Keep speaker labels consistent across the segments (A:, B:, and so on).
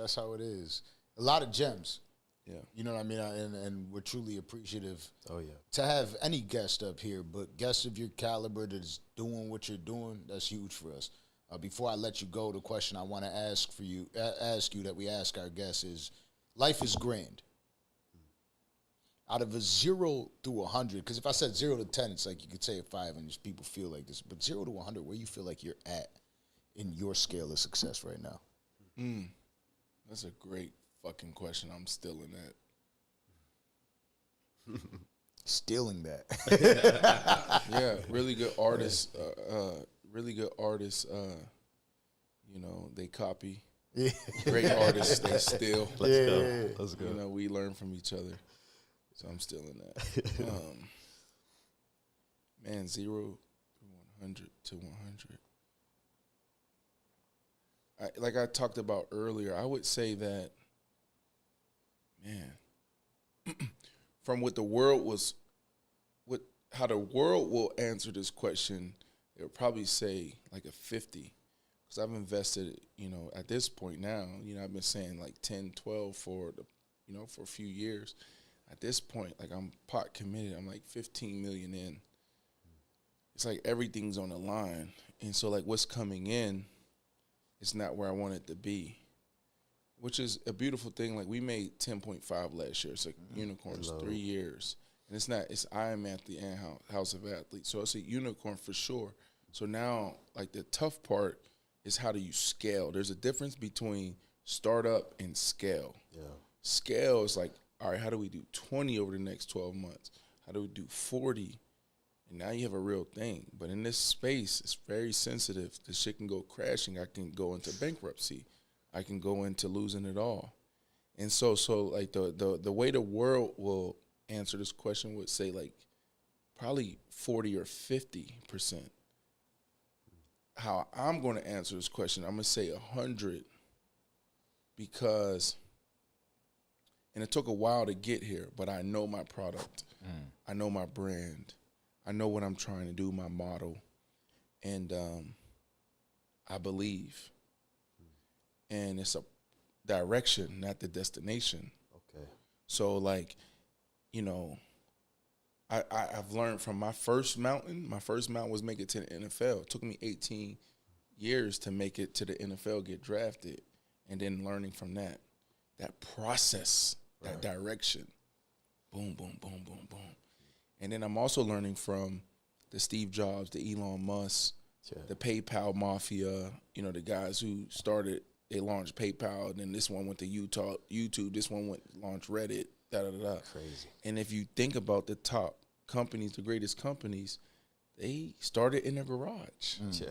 A: That's how it is. A lot of gems.
B: Yeah.
A: You know what I mean? And we're truly appreciative.
C: Oh, yeah.
A: To have any guest up here, but guests of your caliber that is doing what you're doing, that's huge for us. Before I let you go, the question I want to ask you that we ask our guests is, life is grand. Out of a 0 through 100, because if I said 0 to 10, it's like you could say a 5 and just people feel like this. But 0 to 100, where you feel like you're at in your scale of success right now?
B: That's a great fucking question. I'm still in that.
A: Stealing that.
B: Yeah, really good artists. Really good artists. You know, they copy.
A: Yeah.
B: Great artists, they steal.
C: Let's go.
B: You know, we learn from each other. So I'm still in that. Man, 0 to 100. Like I talked about earlier, I would say that, man, from what the world was, how the world will answer this question, they would probably say like a 50. Because I've invested, you know, at this point now, you know, I've been saying like 10, 12 for a few years. At this point, like I'm pot committed. I'm like 15 million in. It's like everything's on the line. And so like what's coming in, it's not where I want it to be, which is a beautiful thing. Like we made 10.5 last year. It's like unicorns, 3 years. And it's I Am Athlete and House of Athletes. So it's a unicorn for sure. So now like the tough part is how do you scale? There's a difference between startup and scale.
C: Yeah.
B: Scale is like, all right, how do we do 20 over the next 12 months? How do we do 40? And now you have a real thing. But in this space, it's very sensitive. The shit can go crashing. I can go into bankruptcy. I can go into losing it all. And so like the way the world will answer this question would say like probably 40 or 50%. How I'm going to answer this question, I'm going to say 100 because, and it took a while to get here, but I know my product. I know my brand. I know what I'm trying to do, my model. And I believe. And it's a direction, not the destination.
C: Okay.
B: So, like, you know, I've learned from my first mountain. My first mountain was make it to the NFL. It took me 18 years to make it to the NFL, get drafted, and then learning from that process, that direction. Boom, boom, boom, boom, boom. And then I'm also learning from the Steve Jobs, the Elon Musk, the PayPal mafia, you know, the guys who started, they launched PayPal, and then this one went to YouTube, this one launched Reddit, da-da-da-da.
C: Crazy.
B: And if you think about the top companies, the greatest companies, they started in their garage.
C: Yeah.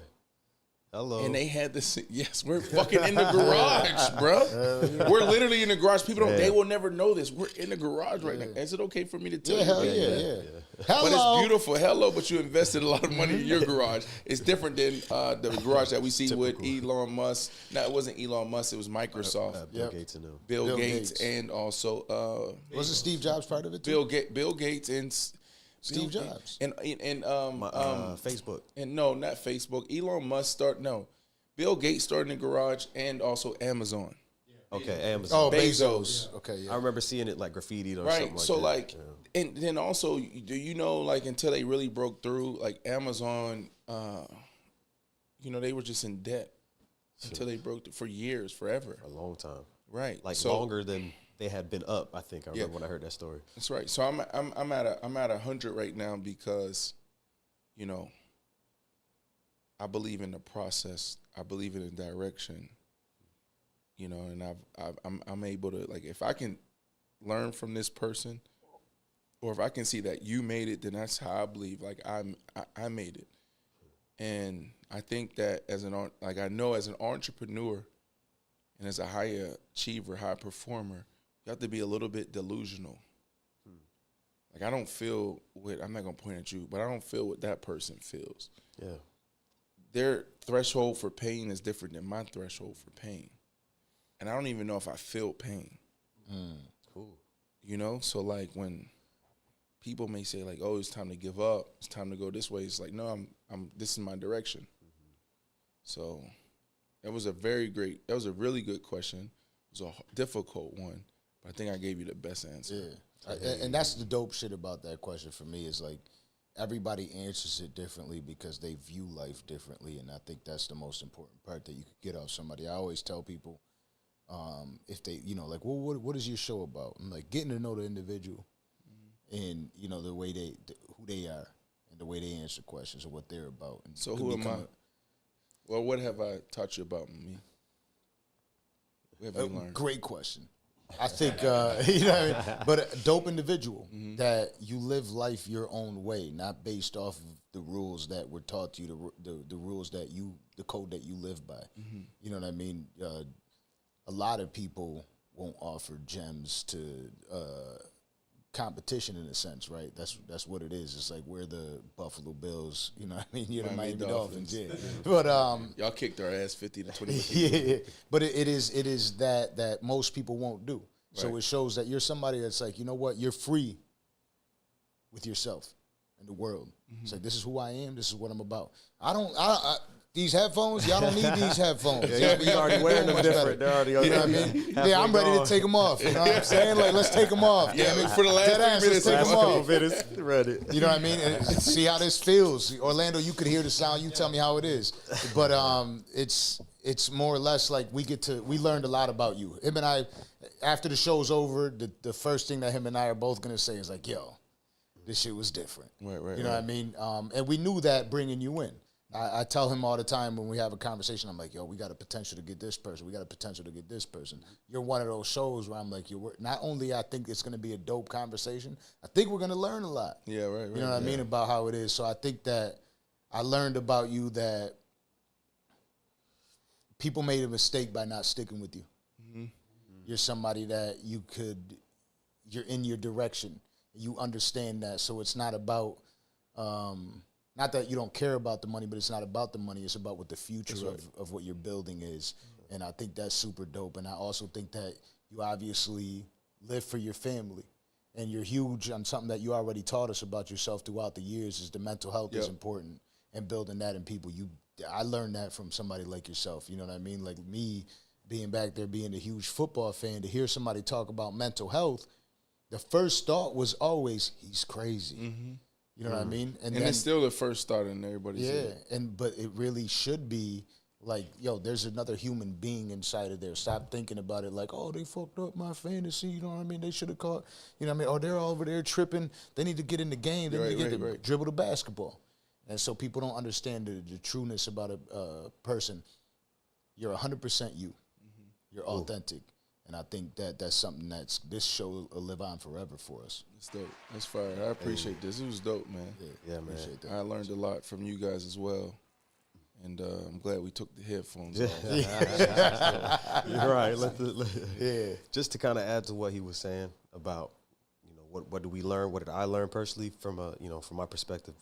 C: Hello.
B: And they had this, yes, we're fucking in the garage, bro. We're literally in the garage. People they will never know this. We're in the garage right now. Is it okay for me to tell you?
A: Hell
B: that?
A: yeah.
B: But it's
A: Hello.
B: beautiful. Hello, but you invested a lot of money in your garage. It's different than the garage that we see with Elon Musk. No, it wasn't Elon Musk. It was Microsoft.
C: Bill Gates and them.
B: Bill Gates, and also
A: Wasn't Steve Jobs part of it too?
B: Bill Gates and
A: Steve Jobs.
B: and
C: Facebook.
B: and no, not Facebook. Elon Musk Bill Gates started in the garage, and also Amazon.
C: Okay, Amazon.
A: Oh,
B: Bezos.
A: Yeah. Okay, yeah.
C: I remember seeing it like graffitied or
B: Right.
C: something like
B: So
C: that.
B: like, and then also, do you know, like, until they really broke through, like Amazon, you know, they were just in debt until they broke through for years, forever.
C: a long time.
B: Right.
C: Like
B: so,
C: longer than they had been up, I think. I remember when I heard that story.
B: That's right. So I'm at 100 right now because, you know, I believe in the process. I believe in the direction. You know, and I'm able to, like, if I can learn from this person, or if I can see that you made it, then that's how I believe. Like I made it, and I think that I know as an entrepreneur, and as a high achiever, high performer, you have to be a little bit delusional. Like I don't feel what I'm not gonna point at you, but I don't feel what that person feels.
C: Yeah.
B: Their threshold for pain is different than my threshold for pain. And I don't even know if I feel pain.
C: Cool.
B: You know? So like when people may say like, oh, it's time to give up, it's time to go this way, it's like, no, I'm this is my direction. So that was a really good question. It was a difficult one, but I think I gave you the best answer.
A: Yeah, and that's the dope shit about that question for me is like everybody answers it differently because they view life differently, and I think that's the most important part that you could get off somebody. I always tell people if they, like, well, what is your show about? I'm like getting to know the individual and the way who they are and the way they answer questions and what they're about. And
B: so who am I? Well, what have I taught you about me? What have you learned?
A: Great question. I think, you know what I mean? But a dope individual that you live life your own way, not based off of the rules that were taught to you, the rules that the code that you live by. You know what I mean? A lot of people won't offer gems to competition in a sense, right? That's what it is. It's like we're the Buffalo Bills, you know what I mean? You're the Miami Dolphins, yeah. But
B: y'all kicked our ass 50 to 20.
A: yeah. But it is that most people won't do. So
B: Right.
A: it shows that you're somebody that's like, you know what? You're free with yourself and the world. It's like, this is who I am. This is what I'm about. These headphones, y'all don't need these headphones.
C: Yeah, you already wearing them different. They're already,
A: You know what I mean? Yeah, I'm ready to take them off. You know what I'm saying? Like, let's take them off.
B: Yeah,
A: damn it.
B: for the last
A: Deadass,
B: 3
A: let's
B: minutes,
A: take
B: last
A: them
B: couple
A: off.
C: minutes, ready.
A: You know what I mean? And see how this feels. Orlando, you could hear the sound. You tell me how it is. But it's more or less like we learned a lot about you. Him and I, after the show's over, the first thing that him and I are both going to say is like, yo, this shit was different.
B: Right.
A: You know what I mean? And we knew that bringing you in. I tell him all the time when we have a conversation, I'm like, yo, we got a potential to get this person. We got a potential to get this person. You're one of those shows where I'm like, not only I think it's going to be a dope conversation, I think we're going to learn a lot.
B: Yeah, right.
A: You know what I mean about how it is. So I think that I learned about you that people made a mistake by not sticking with you. You're somebody that you're in your direction. You understand that. So it's not about, not that you don't care about the money, but it's not about the money. It's about what the future of what you're building is. And I think that's super dope. And I also think that you obviously live for your family. And you're huge on something that you already taught us about yourself throughout the years is the mental health is important and building that in people. I learned that from somebody like yourself. You know what I mean? Like me being back there, being a huge football fan, to hear somebody talk about mental health, the first thought was always, he's crazy. You know what I mean?
B: And then, it's still the first thought in everybody's head.
A: But it really should be like, yo, there's another human being inside of there. Stop thinking about it like, oh, they fucked up my fantasy. You know what I mean? They should have caught, you know what I mean? Oh, they're all over there tripping. They need to get in the game. They need to get to dribble the basketball. And so people don't understand the trueness about a person. You're 100% you. You're authentic. And I think that's something this show will live on forever for us.
B: It's dope. That's fire. I appreciate this. It was dope, man.
C: Yeah, man.
A: Appreciate that.
B: I learned a lot from you guys as well. And I'm glad we took the headphones off.
C: You're right.
A: Yeah.
C: Just to kind of add to what he was saying about, what did we learn? What did I learn personally from from my perspective?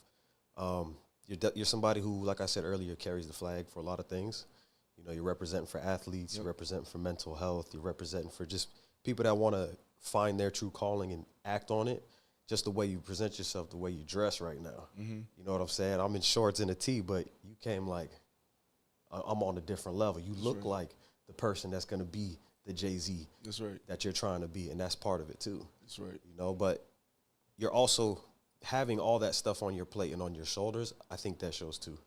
C: You're somebody who, like I said earlier, carries the flag for a lot of things. You're representing for athletes, you're representing for mental health, you're representing for just people that want to find their true calling and act on it. Just the way you present yourself, the way you dress right now. You know what I'm saying? I'm in shorts and a tee, but you came like, I'm on a different level. You look like the person that's going to be the Jay-Z
B: That's right.
C: that you're trying to be, and that's part of it too.
B: That's right.
C: But you're also having all that stuff on your plate and on your shoulders. I think that shows too,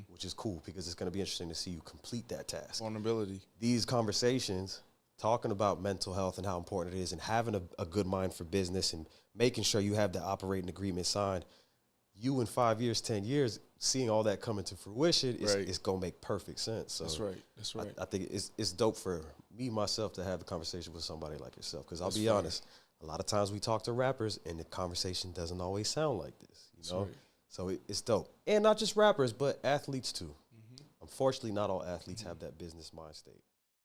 C: which is cool because it's going to be interesting to see you complete that task.
B: Vulnerability.
C: These conversations, talking about mental health and how important it is, and having a good mind for business and making sure you have the operating agreement signed, you in 5 years, 10 years, seeing all that come into fruition, it's going to make perfect sense. So
B: That's right. That's right.
C: I think it's dope for me, myself, to have a conversation with somebody like yourself. Because I'll be honest, a lot of times we talk to rappers and the conversation doesn't always sound like this,
B: Right.
C: So it's dope. And not just rappers, but athletes too. Unfortunately, not all athletes have that business mind state.